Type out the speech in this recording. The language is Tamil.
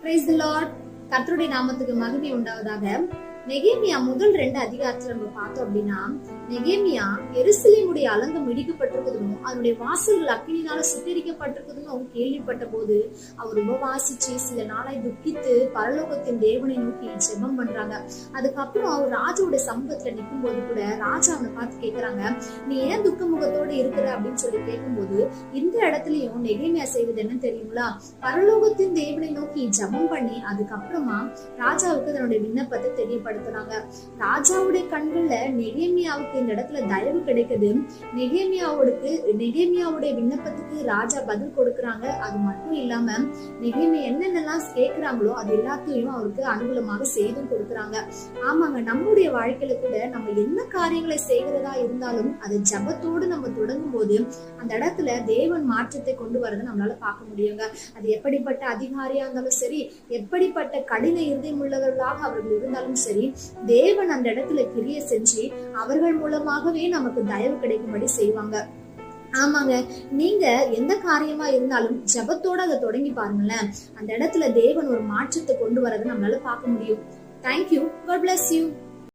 Praise the Lord. கர்த்தருடைய நாமத்துக்கு மகிமை உண்டாவதாக. நெகேமியா முதல் 2 அதிகாரத்துல நம்ம பார்த்தோம் அப்படின்னா, நெகேமியா எருசலேமுடைய அலங்கம் இடிக்கப்பட்டிருக்குதும் அதனுடைய வாசல்கள் அக்கினினால சுட்டரிக்கப்பட்டிருக்குதுன்னு கேள்விப்பட்ட போது அவர் உபவாசிச்சு சில நாளாய் துக்கித்து பரலோகத்தின் தேவனை நோக்கி ஜெபம் பண்றாங்க. அதுக்கப்புறம் அவர் ராஜாவுடைய சமூகத்துல நிற்கும் போது கூட ராஜா அவனை பார்த்து கேட்கிறாங்க, நீ ஏன் துக்க முகத்தோட இருக்கிற அப்படின்னு சொல்லி கேட்கும்போது, இந்த இடத்துலயும் நெகேமியா செய்வது என்ன தெரியுங்களா? பரலோகத்தின் தேவனை நோக்கி ஜெபம் பண்ணி அதுக்கப்புறமா ராஜாவுக்கு தன்னுடைய விண்ணப்பத்தை தெரியப்படுத்துறாங்க. ராஜாவுடைய கண்கள்ல நெகேமியாவுக்கு இந்த இடத்துல தயவு கிடைக்குது. நெகேமியாவுடைய விண்ணப்பத்துக்கு ராஜா பதில் கொடுக்கறாங்க. அது மட்டும் இல்லாம நெகேமியா என்னென்னலாம் கேட்கிறாங்களோ அது எல்லாத்தையும் அவருக்கு அனுகூலமாக செய்தும் கொடுக்கறாங்க. ஆமாங்க, நம்முடைய வாழ்க்கையில கூட நம்ம என்ன காரியங்களை செய்கிறதா இருந்தாலும் அதை ஜபத்தோடு நம்ம தொடங்கும் போது அந்த இடத்துல தேவன் மாற்றத்தை கொண்டு வரதை நம்மளால பார்க்க முடியுங்க. அது எப்படிப்பட்ட அதிகாரியா இருந்தாலும் சரி, எப்படிப்பட்ட கடின இருதயம் உள்ளவர்களாக அவர்கள் இருந்தாலும் சரி, தேவன் அந்த இடத்துல கிரியை செஞ்சு அவர்கள் மூலமாகவே நமக்கு தயவு கிடைக்கும்படி செய்வாங்க. ஆமாங்க, நீங்க எந்த காரியமா இருந்தாலும் ஜபத்தோட அதை தொடங்கி பாருங்களேன். அந்த இடத்துல தேவன் ஒரு மாற்றத்தை கொண்டு வரதை நம்மளால பார்க்க முடியும். தேங்க்யூ. God bless you.